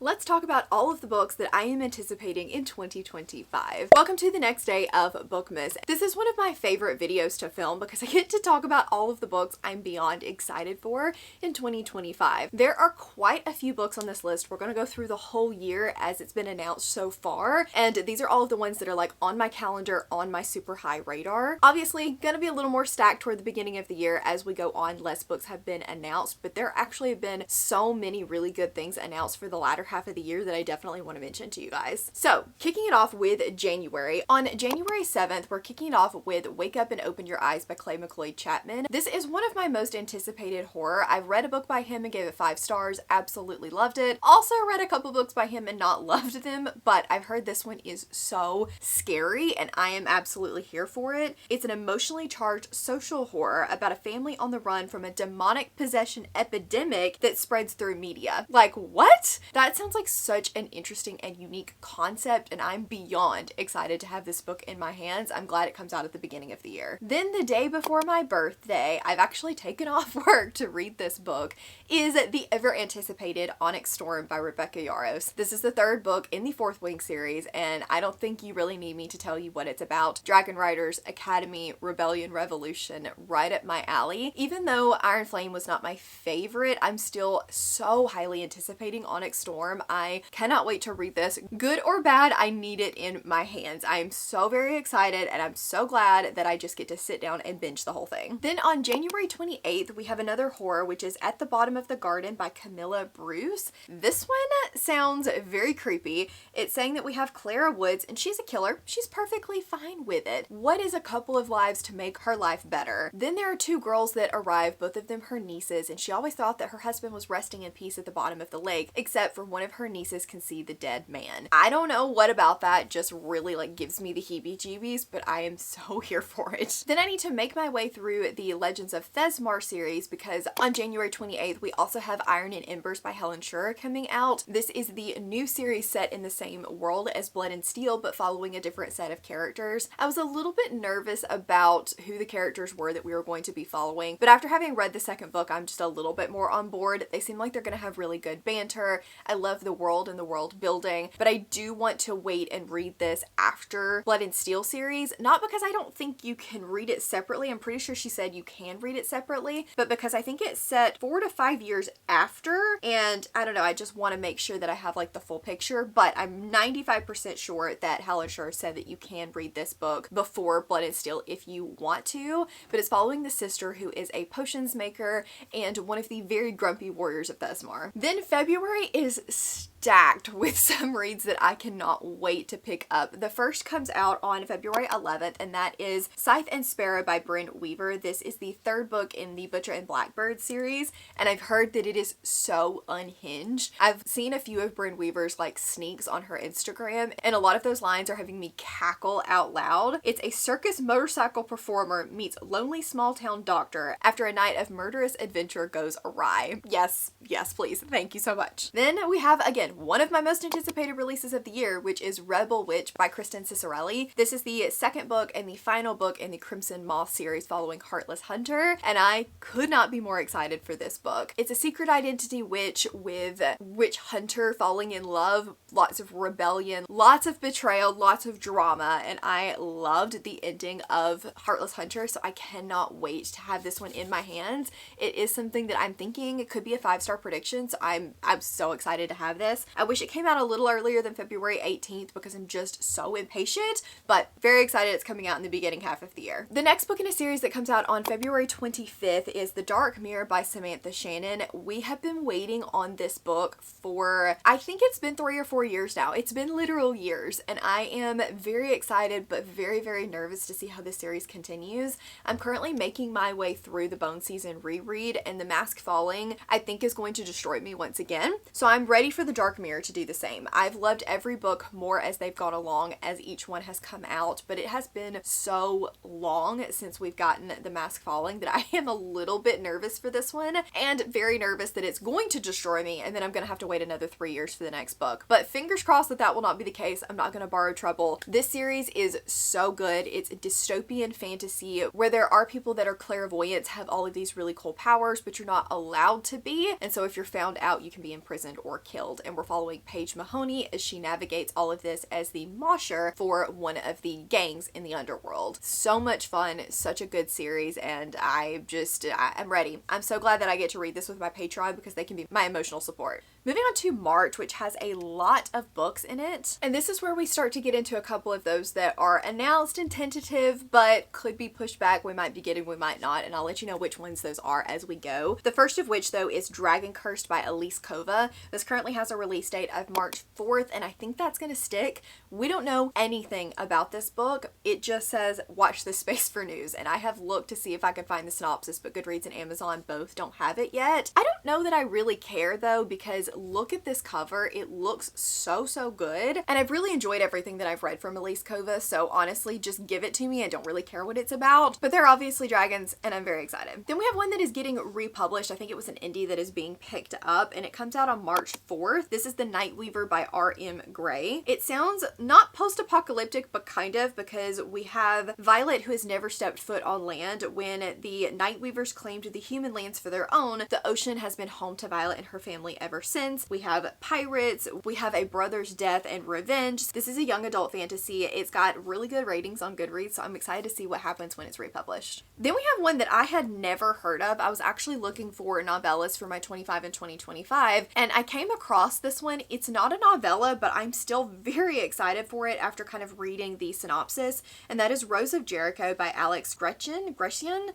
Let's talk about all of the books that I am anticipating in 2025. Welcome to the next day of Bookmas. This is one of my favorite videos to film because I get to talk about all of the books I'm beyond excited for in 2025. There are quite a few books on this list. We're going to go through the whole year as it's been announced so far, and these are all of the ones that are like on my calendar, on my super high radar. Obviously, going to be a little more stacked toward the beginning of the year as we go on. Less books have been announced, but there actually have been so many really good things announced for the latter half of the year that I definitely want to mention to you guys. So, kicking it off with January. On January 7th, we're kicking it off with Wake Up and Open Your Eyes by Clay McLeod Chapman. This is one of my most anticipated horror. I've read a book by him and gave it 5 stars, absolutely loved it. Also read a couple books by him and not loved them, but I've heard this one is so scary and I am absolutely here for it. It's an emotionally charged social horror about a family on the run from a demonic possession epidemic that spreads through media. Like, what? That sounds like such an interesting and unique concept, and I'm beyond excited to have this book in my hands. I'm glad it comes out at the beginning of the year. Then the day before my birthday, I've actually taken off work to read this book, is the ever anticipated Onyx Storm by Rebecca Yarros. This is the 3rd book in the 4th Wing series, and I don't think you really need me to tell you what it's about. Dragon Riders, Academy, Rebellion, Revolution, right up my alley. Even though Iron Flame was not my favorite, I'm still so highly anticipating Onyx Storm. I cannot wait to read this. Good or bad, I need it in my hands. I am so very excited and I'm so glad that I just get to sit down and binge the whole thing. Then on January 28th, we have another horror, which is At the Bottom of the Garden by Camilla Bruce. This one sounds very creepy. It's saying that we have Clara Woods and she's a killer. She's perfectly fine with it. What is a couple of lives to make her life better? Then there are 2 girls that arrive, both of them her nieces, and she always thought that her husband was resting in peace at the bottom of the lake, except for one of her nieces can see the dead man. I don't know what about that just really like gives me the heebie-jeebies, but I am so here for it. Then I need to make my way through the Legends of Thesmar series because on January 28th we also have Iron and Embers by Helen Schurer coming out. This is the new series set in the same world as Blood and Steel but following a different set of characters. I was a little bit nervous about who the characters were that we were going to be following, but after having read the 2nd book I'm just a little bit more on board. They seem like they're going to have really good banter. I love the world and the world building, but I do want to wait and read this after Blood and Steel series, not because I don't think you can read it separately. I'm pretty sure she said you can read it separately, but because I think it's set 4 to 5 years after, and I don't know, I just want to make sure that I have like the full picture, but I'm 95% sure that Helen Schurer said that you can read this book before Blood and Steel if you want to, but it's following the sister who is a potions maker and one of the very grumpy warriors of Thesmar. Then February is stacked with some reads that I cannot wait to pick up. The first comes out on February 11th, and that is Scythe and Sparrow by Bryn Weaver. This is the 3rd book in the Butcher and Blackbird series, and I've heard that it is so unhinged. I've seen a few of Bryn Weaver's like sneaks on her Instagram, and a lot of those lines are having me cackle out loud. It's a circus motorcycle performer meets lonely small town doctor after a night of murderous adventure goes awry. Yes, yes, please. Thank you so much. Then we have, again, one of my most anticipated releases of the year, which is Rebel Witch by Kristen Cicerelli. This is the 2nd book and the final book in the Crimson Moth series following Heartless Hunter, and I could not be more excited for this book. It's a secret identity witch with witch hunter falling in love, lots of rebellion, lots of betrayal, lots of drama, and I loved the ending of Heartless Hunter, so I cannot wait to have this one in my hands. It is something that I'm thinking it could be a 5-star prediction, so I'm so excited to have this. I wish it came out a little earlier than February 18th because I'm just so impatient, but very excited it's coming out in the beginning half of the year. The next book in a series that comes out on February 25th is The Dark Mirror by Samantha Shannon. We have been waiting on this book for, I think it's been 3 or 4 years now. It's been literal years, and I am very excited but very, very nervous to see how this series continues. I'm currently making my way through the Bone Season reread, and The Mask Falling I think is going to destroy me once again. So I'm ready for The Dark Mirror to do the same. I've loved every book more as they've gone along, as each one has come out, but it has been so long since we've gotten The Mask Falling that I am a little bit nervous for this one, and very nervous that it's going to destroy me and then I'm gonna have to wait another 3 years for the next book. But fingers crossed that that will not be the case. I'm not gonna borrow trouble. This series is so good. It's a dystopian fantasy where there are people that are clairvoyants, have all of these really cool powers, but you're not allowed to be, and so if you're found out you can be imprisoned or killed, and we're following Paige Mahoney as she navigates all of this as the mosher for one of the gangs in the underworld. So much fun, such a good series, and I'm ready. I'm so glad that I get to read this with my Patreon because they can be my emotional support. Moving on to March, which has a lot of books in it. And this is where we start to get into a couple of those that are announced and tentative, but could be pushed back. We might be getting, we might not, and I'll let you know which ones those are as we go. The first of which, though, is Dragon Cursed by Elise Kova. This currently has a release date of March 4th, and I think that's gonna stick. We don't know anything about this book. It just says, watch this space for news, and I have looked to see if I could find the synopsis, but Goodreads and Amazon both don't have it yet. I don't know that I really care, though, because look at this cover. It looks so good, and I've really enjoyed everything that I've read from Elise Kova, so honestly, just give it to me. I don't really care what it's about, but they're obviously dragons, and I'm very excited. Then we have one that is getting republished. I think it was an indie that is being picked up, and it comes out on March 4th. This is The Nightweaver by R.M. Gray. It sounds not post-apocalyptic, but kind of, because we have Violet, who has never stepped foot on land. When the Nightweavers claimed the human lands for their own, the ocean has been home to Violet and her family ever since. We have pirates, we have a brother's death and revenge. This is a young adult fantasy. It's got really good ratings on Goodreads, so I'm excited to see what happens when it's republished. Then we have one that I had never heard of. I was actually looking for novellas for my 25 and 2025, and I came across this one. It's not a novella, but I'm still very excited for it after kind of reading the synopsis, and that is Rose of Jericho by Alex Grecian.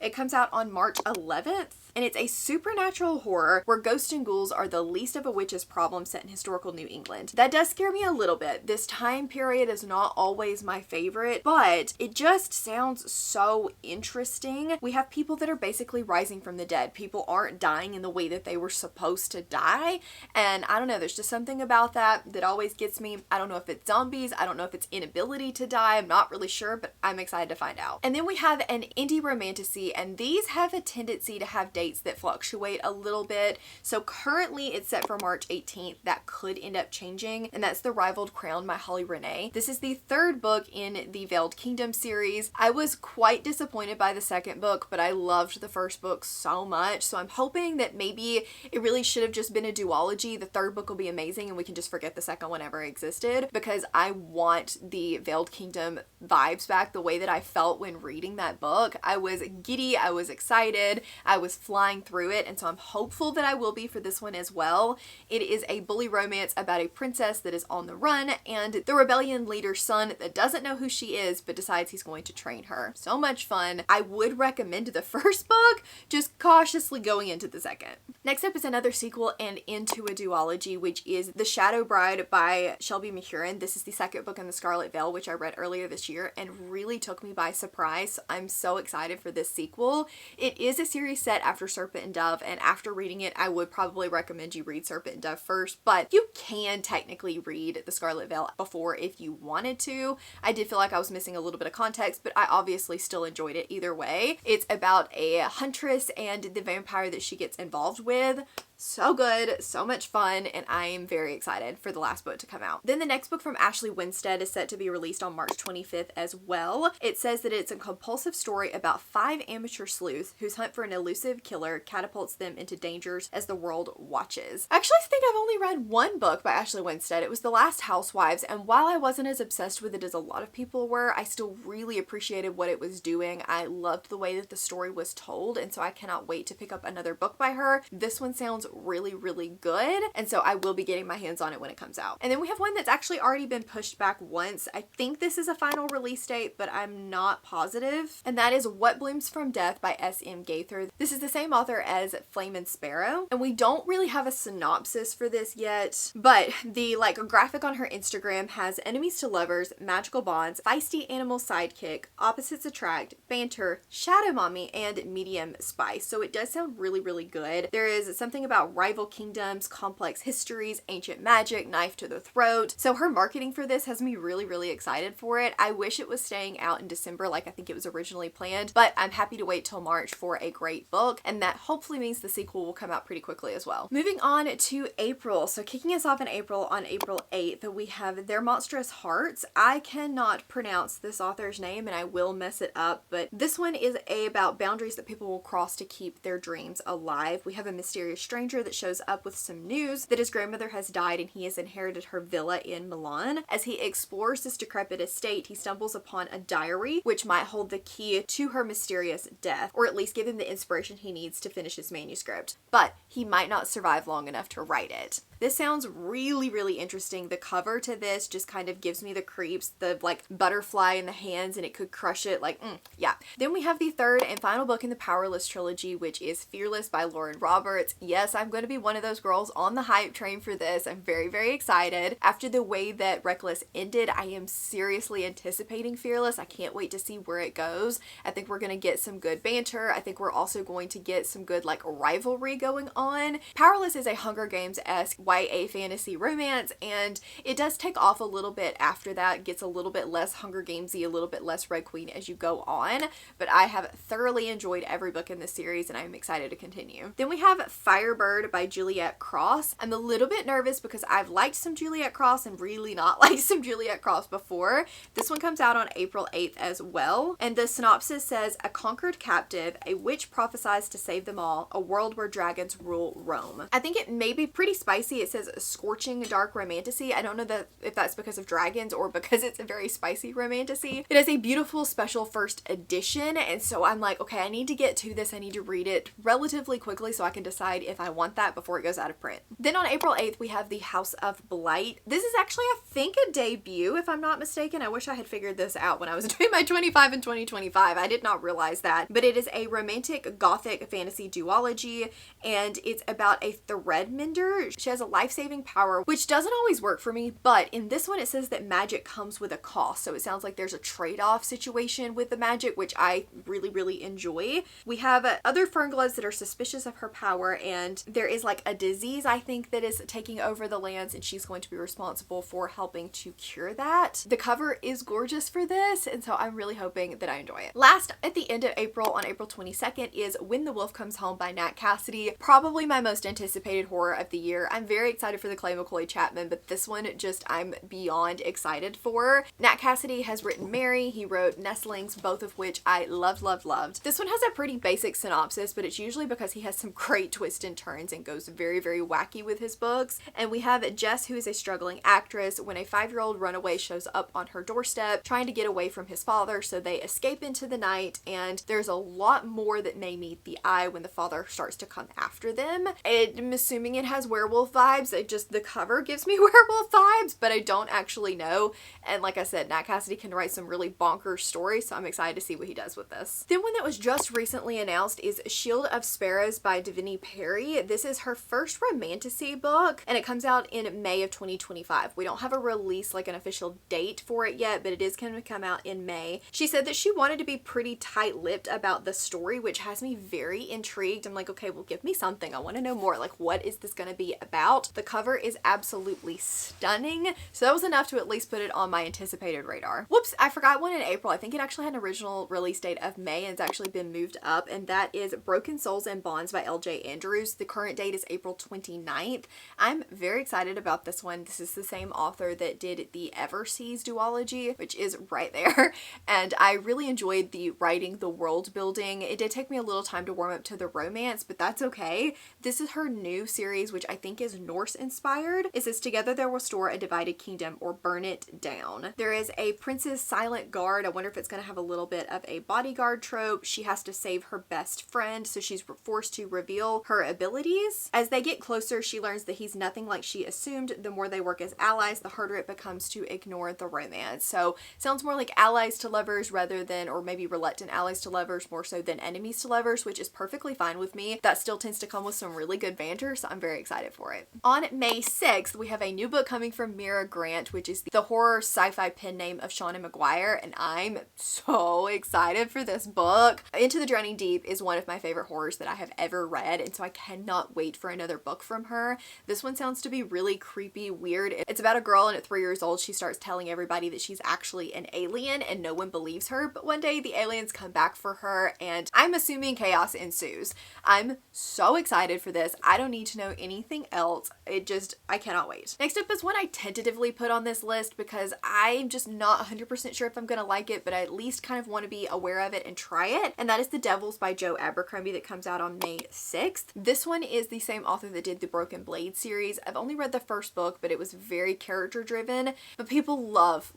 It comes out on March 11th. And it's a supernatural horror where ghosts and ghouls are the least of a witch's problem set in historical New England. That does scare me a little bit. This time period is not always my favorite, but it just sounds so interesting. We have people that are basically rising from the dead. People aren't dying in the way that they were supposed to die, and I don't know, there's just something about that always gets me. I don't know if it's zombies, I don't know if it's inability to die, I'm not really sure, but I'm excited to find out. And then we have an indie romantasy, and these have a tendency to have dates that fluctuate a little bit. So currently it's set for March 18th. That could end up changing, and that's The Rivaled Crown by Holly Renee. This is the third book in the Veiled Kingdom series. I was quite disappointed by the second book, but I loved the first book so much, so I'm hoping that maybe it really should have just been a duology. The third book will be amazing and we can just forget the second one ever existed, because I want the Veiled Kingdom vibes back, the way that I felt when reading that book. I was giddy, I was excited, I was flying through it, and so I'm hopeful that I will be for this one as well. It is a bully romance about a princess that is on the run and the rebellion leader's son that doesn't know who she is but decides he's going to train her. So much fun. I would recommend the first book, just cautiously going into the second. Next up is another sequel and into a duology, which is The Shadow Bride by Shelby Mahurin. This is the second book in the Scarlet Veil, which I read earlier this year and really took me by surprise. I'm so excited for this sequel. It is a series set after Serpent and Dove, and after reading it, I would probably recommend you read Serpent and Dove first, but you can technically read The Scarlet Veil before if you wanted to. I did feel like I was missing a little bit of context, but I obviously still enjoyed it either way. It's about a huntress and the vampire that she gets involved with. So good, so much fun, and I am very excited for the last book to come out. Then the next book from Ashley Winstead is set to be released on March 25th as well. It says that it's a compulsive story about 5 amateur sleuths whose hunt for an elusive killer catapults them into dangers as the world watches. I actually think I've only read one book by Ashley Winstead. It was The Last Housewives, and while I wasn't as obsessed with it as a lot of people were, I still really appreciated what it was doing. I loved the way that the story was told, and so I cannot wait to pick up another book by her. This one sounds really good, and so I will be getting my hands on it when it comes out. And then we have one that's actually already been pushed back once. I think this is a final release date, but I'm not positive, and that is What Blooms from Death by S.M. Gaither. This is the same author as Flame and Sparrow, and we don't really have a synopsis for this yet, but the graphic on her Instagram has enemies to lovers, magical bonds, feisty animal sidekick, opposites attract, banter, shadow mommy, and medium spice. So it does sound really good. There is something about rival kingdoms, complex histories, ancient magic, knife to the throat. So her marketing for this has me really excited for it. I wish it was staying out in December like I think it was originally planned, but I'm happy to wait till March for a great book, and that hopefully means the sequel will come out pretty quickly as well. Moving on to April. So kicking us off in April, on April 8th, we have Their Monstrous Hearts. I cannot pronounce this author's name and I will mess it up, but this one is about boundaries that people will cross to keep their dreams alive. We have a mysterious stranger stranger that shows up with some news that his grandmother has died and he has inherited her villa in Milan. As he explores this decrepit estate, he stumbles upon a diary which might hold the key to her mysterious death, or at least give him the inspiration he needs to finish his manuscript. But he might not survive long enough to write it. This sounds really, really interesting. The cover to this just kind of gives me the creeps, the like butterfly in the hands and it could crush it, like, yeah. Then we have the third and final book in the Powerless trilogy, which is Fearless by Lauren Roberts. Yes, I'm going to be one of those girls on the hype train for this. I'm very, very excited. After the way that Reckless ended, I am seriously anticipating Fearless. I can't wait to see where it goes. I think we're going to get some good banter. I think we're also going to get some good like rivalry going on. Powerless is a Hunger Games-esque YA fantasy romance, and it does take off a little bit after that. It gets a little bit less Hunger Gamesy, a little bit less Red Queen as you go on, but I have thoroughly enjoyed every book in this series and I'm excited to continue. Then we have Firebird by Juliet Cross. I'm a little bit nervous because I've liked some Juliet Cross and really not liked some Juliet Cross before. This one comes out on April 8th as well, and the synopsis says, a conquered captive, a witch prophesies to save them all, a world where dragons rule Rome. I think it may be pretty spicy. It says scorching dark romantasy. I don't know if that's because of dragons or because it's a very spicy romantasy. It is a beautiful special first edition, and so I'm like, okay, I need to get to this. I need to read it relatively quickly so I can decide if I want that before it goes out of print. Then on April 8th, we have The House of Blight. This is actually, I think, a debut, if I'm not mistaken. I wish I had figured this out when I was doing my 25 and 2025. I did not realize that, but it is a romantic gothic fantasy duology, and it's about a thread mender. She has a life-saving power, which doesn't always work for me, but in this one it says that magic comes with a cost, so it sounds like there's a trade-off situation with the magic, which I really, really enjoy. We have other Fernglows that are suspicious of her power, and there is like a disease, I think, that is taking over the lands, and she's going to be responsible for helping to cure that. The cover is gorgeous for this, and so I'm really hoping that I enjoy it. Last, at the end of April, on April 22nd, is When the Wolf Comes Home by Nat Cassidy. Probably my most anticipated horror of the year. I'm very excited for the Clay McCoy Chapman, but this one just I'm beyond excited for. Nat Cassidy has written Mary. He wrote Nestlings, both of which I loved, loved, loved. This one has a pretty basic synopsis, but it's usually because he has some great twists and turns and goes very, very wacky with his books. And we have Jess, who is a struggling actress, when a 5-year-old runaway shows up on her doorstep trying to get away from his father, so they escape into the night, and there's a lot more that may meet the eye when the father starts to come after them. I'm assuming it has werewolf vibes. The cover gives me werewolf vibes, but I don't actually know. And like I said, Nat Cassidy can write some really bonkers stories, so I'm excited to see what he does with this. Then one that was just recently announced is Shield of Sparrows by Davini Perry. This is her first romantasy book, and it comes out in May of 2025. We don't have a release, like an official date for it yet, but it is going to come out in May. She said that she wanted to be pretty tight-lipped about the story, which has me very intrigued. I'm like, okay, well, give me something. I want to know more. Like, what is this going to be about? The cover is absolutely stunning, so that was enough to at least put it on my anticipated radar. Whoops, I forgot one in April. I think it actually had an original release date of May, and it's actually been moved up, and that is Broken Souls and Bonds by L.J. Andrews. The current date is April 29th. I'm very excited about this one. This is the same author that did the Everseas duology, which is right there, and I really enjoyed the writing, the world building. It did take me a little time to warm up to the romance, but that's okay. This is her new series, which I think is Norse inspired. It says, together they will restore a divided kingdom or burn it down. There is a Princess Silent Guard. I wonder if it's going to have a little bit of a bodyguard trope. She has to save her best friend, so she's forced to reveal her abilities. As they get closer, she learns that he's nothing like she assumed. The more they work as allies, the harder it becomes to ignore the romance. So sounds more like allies to lovers rather than, or maybe reluctant allies to lovers more so than enemies to lovers, which is perfectly fine with me. That still tends to come with some really good banter, so I'm very excited for it. On May 6th, we have a new book coming from Mira Grant, which is the horror sci-fi pen name of Shauna McGuire, and I'm so excited for this book. Into the Drowning Deep is one of my favorite horrors that I have ever read, and so I cannot wait for another book from her. This one sounds to be really creepy, weird. It's about a girl, and at 3 years old, she starts telling everybody that she's actually an alien, and no one believes her, but one day the aliens come back for her, and I'm assuming chaos ensues. I'm so excited for this. I don't need to know anything else. else. I cannot wait. Next up is one I tentatively put on this list because I'm just not 100% sure if I'm gonna like it, but I at least kind of want to be aware of it and try it, and that is The Devils by Joe Abercrombie that comes out on May 6th. This one is the same author that did the Broken Blade series. I've only read the first book, but it was very character driven, but people love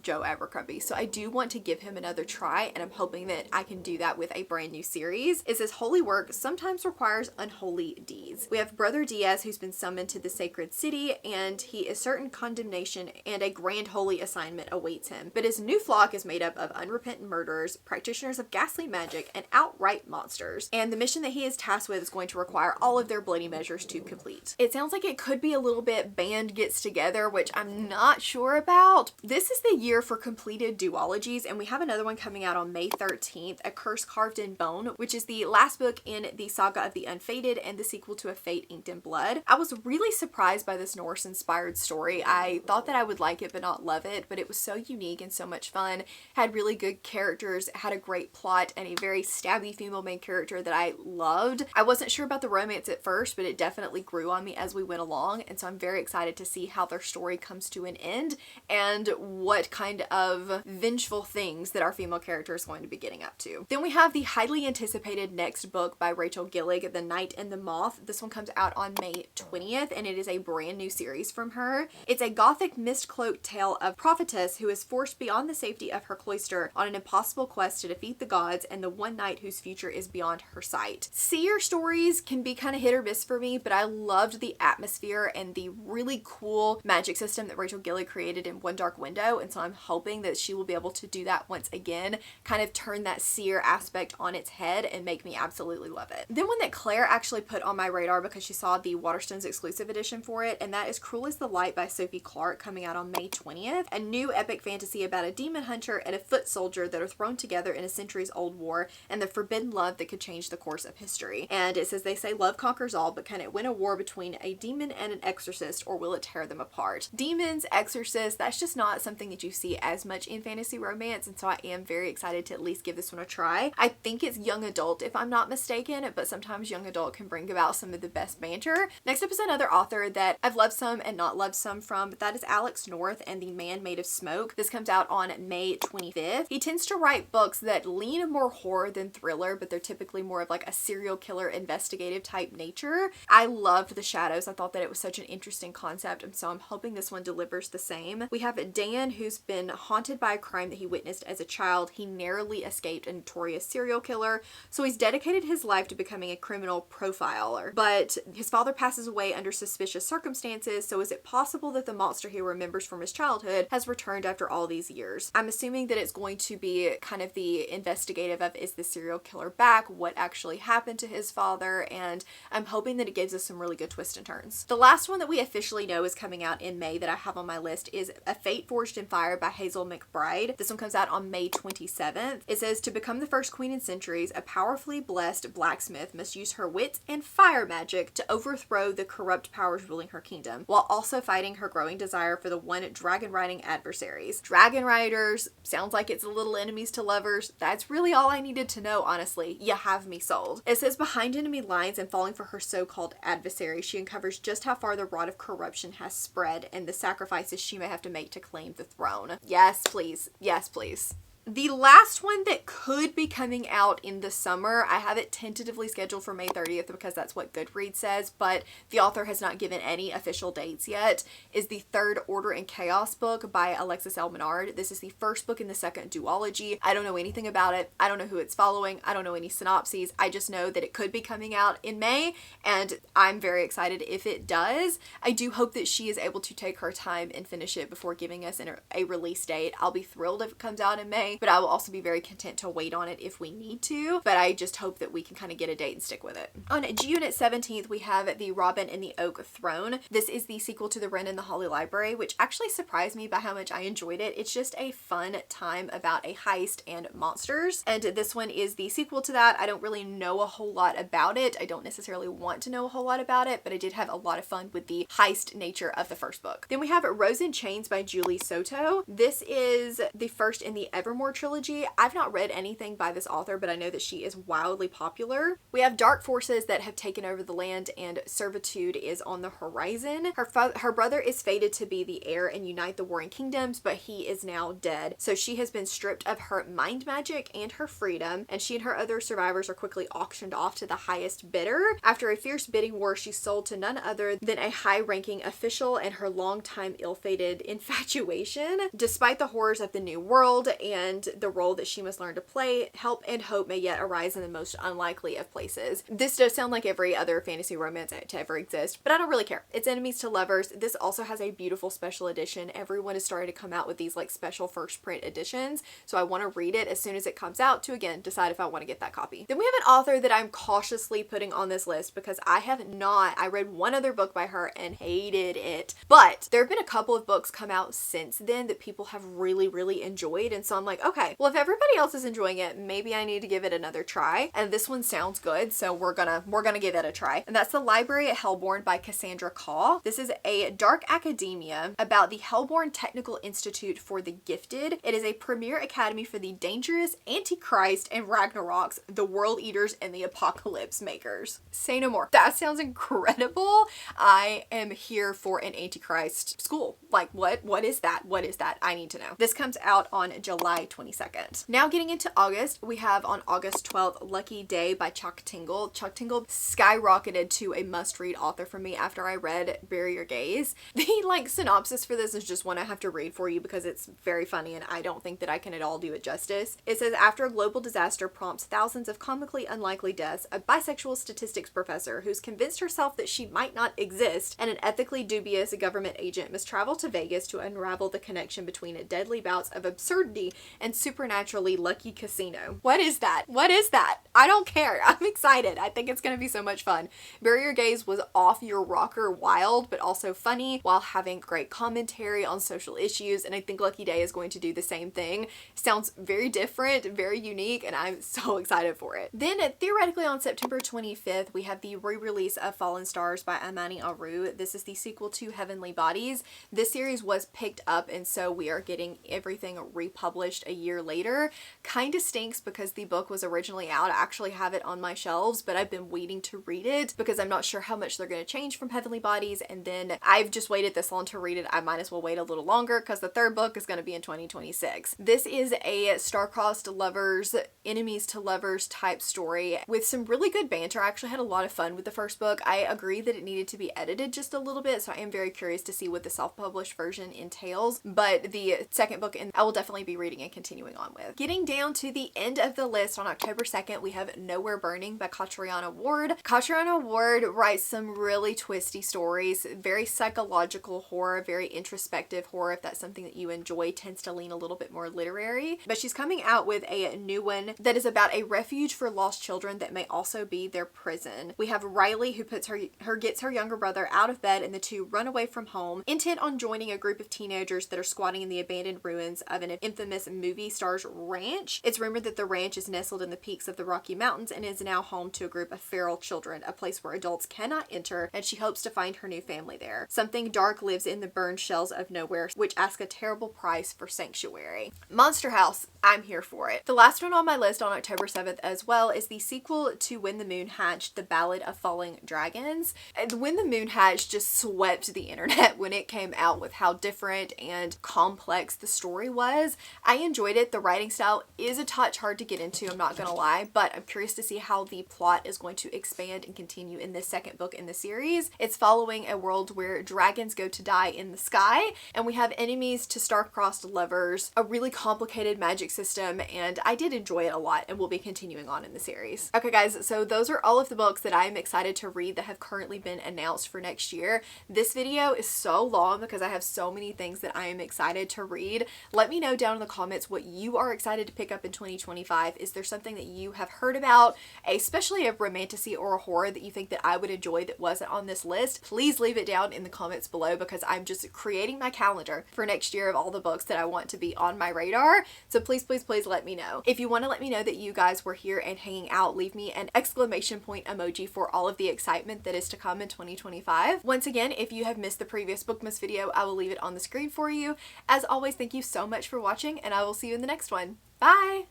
Joe Abercrombie, so I do want to give him another try, and I'm hoping that I can do that with a brand new series. It says holy work sometimes requires unholy deeds. We have Brother Diaz, who's been summoned to the sacred city, and he is certain condemnation and a grand holy assignment awaits him, but his new flock is made up of unrepentant murderers, practitioners of ghastly magic, and outright monsters, and the mission that he is tasked with is going to require all of their bloody measures to complete. It sounds like it could be a little bit band gets together, which I'm not sure about. This is the year for completed duologies, and we have another one coming out on May 13th, A Curse Carved in Bone, which is the last book in the saga of the Unfated and the sequel to A Fate Inked in Blood. I was really surprised by this Norse-inspired story. I thought that I would like it but not love it, but it was so unique and so much fun. Had really good characters, had a great plot, and a very stabby female main character that I loved. I wasn't sure about the romance at first, but it definitely grew on me as we went along, and so I'm very excited to see how their story comes to an end and what kind of vengeful things that our female character is going to be getting up to. Then we have the highly anticipated next book by Rachel Gillig, The Night and the Moth. This one comes out on May 20th, and it is a brand new series from her. It's a gothic mist-cloaked tale of prophetess who is forced beyond the safety of her cloister on an impossible quest to defeat the gods and the one knight whose future is beyond her sight. Seer stories can be kind of hit or miss for me, but I loved the atmosphere and the really cool magic system that Rachel Gillig created in One Dark Window, and so I'm hoping that she will be able to do that once again, kind of turn that seer aspect on its head and make me absolutely love it. Then one that Claire actually put on my radar because she saw the Waterstones exclusive edition for it, and that is Cruel as the Light by Sophie Clark, coming out on May 20th. A new epic fantasy about a demon hunter and a foot soldier that are thrown together in a centuries-old war and the forbidden love that could change the course of history. And it says, they say love conquers all, but can it win a war between a demon and an exorcist, or will it tear them apart? Demons, exorcists, that's just not something that you see as much in fantasy romance, and so I am very excited to at least give this one a try. I think it's young adult if I'm not mistaken, but sometimes young adult can bring about some of the best banter. Next up is another author that I've loved some and not loved some from, but that is Alex North and The Man Made of Smoke. This comes out on May 25th. He tends to write books that lean more horror than thriller, but they're typically more of like a serial killer investigative type nature. I loved The Shadows. I thought that it was such an interesting concept, and so I'm hoping this one delivers the same. We have Dan, who's been haunted by a crime that he witnessed as a child. He narrowly escaped a notorious serial killer, so he's dedicated his life to becoming a criminal profiler. But his father passes away under suspicious circumstances, so is it possible that the monster he remembers from his childhood has returned after all these years? I'm assuming that it's going to be kind of the investigative of, is the serial killer back? What actually happened to his father? And I'm hoping that it gives us some really good twists and turns. The last one that we officially know is coming out in May that I have on my list is A Fate Forged in Fire by Hazel McBride. This one comes out on May 27th. It says, to become the first queen in centuries, a powerfully blessed blacksmith must use her wit and fire magic to overthrow the corrupt powers ruling her kingdom, while also fighting her growing desire for the one dragon riding adversaries. Dragon riders, sounds like it's little enemies to lovers. That's really all I needed to know, honestly. You have me sold. It says, behind enemy lines and falling for her so-called adversary, she uncovers just how far the rot of corruption has spread and the sacrifices she may have to make to claim the throne. Yes, please. Yes, please. The last one that could be coming out in the summer, I have it tentatively scheduled for May 30th because that's what Goodreads says, but the author has not given any official dates yet, is the Third Order in Chaos book by Alexis L. Menard. This is the first book in the second duology. I don't know anything about it. I don't know who it's following. I don't know any synopses. I just know that it could be coming out in May, and I'm very excited if it does. I do hope that she is able to take her time and finish it before giving us a release date. I'll be thrilled if it comes out in May, but I will also be very content to wait on it if we need to, but I just hope that we can kind of get a date and stick with it. On June 17th, we have The Robin and the Oak Throne. This is the sequel to The Wren and the Holly Library, which actually surprised me by how much I enjoyed it. It's just a fun time about a heist and monsters, and this one is the sequel to that. I don't really know a whole lot about it. I don't necessarily want to know a whole lot about it, but I did have a lot of fun with the heist nature of the first book. Then we have Rose in Chains by Julie Soto. This is the first in the Evermore Nevermore trilogy. I've not read anything by this author, but I know that she is wildly popular. We have dark forces that have taken over the land and servitude is on the horizon. Her brother is fated to be the heir and unite the warring kingdoms, but he is now dead. So she has been stripped of her mind magic and her freedom, and she and her other survivors are quickly auctioned off to the highest bidder. After a fierce bidding war, she's sold to none other than a high-ranking official and her longtime ill-fated infatuation. Despite the horrors of the new world and the role that she must learn to play, help and hope may yet arise in the most unlikely of places. This does sound like every other fantasy romance to ever exist, but I don't really care. It's enemies to lovers. This also has a beautiful special edition. Everyone is starting to come out with these like special first print editions, so I want to read it as soon as it comes out to again decide if I want to get that copy. Then we have an author that I'm cautiously putting on this list because I read one other book by her and hated it, but there have been a couple of books come out since then that people have really enjoyed, and so I'm like, okay, well, if everybody else is enjoying it, maybe I need to give it another try, and this one sounds good, so we're gonna give it a try. And that's The Library at Hellborn by Cassandra Caw. This is a dark academia about the Hellborn Technical Institute for the Gifted. It is a premier academy for the dangerous Antichrist and Ragnaroks, the World Eaters, and the Apocalypse Makers. Say no more. That sounds incredible. I am here for an Antichrist school. Like, what is that? What is that? I need to know. This comes out on July 22nd. Now getting into August, we have on August 12th, Lucky Day by Chuck Tingle. Chuck Tingle skyrocketed to a must-read author for me after I read Bury Your Gaze. The like synopsis for this is just one I have to read for you because it's very funny and I don't think that I can at all do it justice. It says, after a global disaster prompts thousands of comically unlikely deaths, a bisexual statistics professor who's convinced herself that she might not exist and an ethically dubious government agent must travel to Vegas to unravel the connection between deadly bouts of absurdity and supernaturally lucky casino. What is that? What is that? I don't care. I'm excited. I think it's going to be so much fun. Bury Your Gaze was off your rocker wild, but also funny while having great commentary on social issues, and I think Lucky Day is going to do the same thing. Sounds very different, very unique, and I'm so excited for it. Then theoretically on September 25th, we have the re-release of Fallen Stars by Amani Aru. This is the sequel to Heavenly Bodies. This series was picked up, and so we are getting everything republished a year later. Kinda stinks because the book was originally out. I actually have it on my shelves, but I've been waiting to read it because I'm not sure how much they're going to change from Heavenly Bodies, and then I've just waited this long to read it. I might as well wait a little longer because the third book is going to be in 2026. This is a star-crossed lovers, enemies to lovers type story with some really good banter. I actually had a lot of fun with the first book. I agree that it needed to be edited just a little bit, so I am very curious to see what the self-published version entails, but the second book I will definitely be reading and continuing on with. Getting down to the end of the list on October 2nd, we have Nowhere Burning by Katriana Ward. Katriana Ward writes some really twisty stories, very psychological horror, very introspective horror. If that's something that you enjoy, tends to lean a little bit more literary, but she's coming out with a new one that is about a refuge for lost children that may also be their prison. We have Riley, who gets her younger brother out of bed, and the two run away from home, intent on joining a group of teenagers that are squatting in the abandoned ruins of an infamous movie star's ranch. It's rumored that the ranch is nestled in the peaks of the Rocky Mountains and is now home to a group of feral children, a place where adults cannot enter, and she hopes to find her new family there. Something dark lives in the burned shells of nowhere, which ask a terrible price for sanctuary. Monster House, I'm here for it. The last one on my list on October 7th as well is the sequel to When the Moon Hatched, The Ballad of Falling Dragons. When the Moon Hatched just swept the internet when it came out with how different and complex the story was. I enjoyed it. The writing style is a touch hard to get into, I'm not gonna lie, but I'm curious to see how the plot is going to expand and continue in this second book in the series. It's following a world where dragons go to die in the sky, and we have enemies to star-crossed lovers, a really complicated magic system, and I did enjoy it a lot and will be continuing on in the series. Okay guys, so those are all of the books that I am excited to read that have currently been announced for next year. This video is so long because I have so many things that I am excited to read. Let me know down in the comments what you are excited to pick up in 2025. Is there something that you have heard about, especially a romantasy or a horror that you think that I would enjoy that wasn't on this list? Please leave it down in the comments below because I'm just creating my calendar for next year of all the books that I want to be on my radar. So please let me know. If you want to let me know that you guys were here and hanging out, leave me an exclamation point emoji for all of the excitement that is to come in 2025. Once again, if you have missed the previous Bookmas video, I will leave it on the screen for you. As always, thank you so much for watching, and I will will see you in the next one. Bye!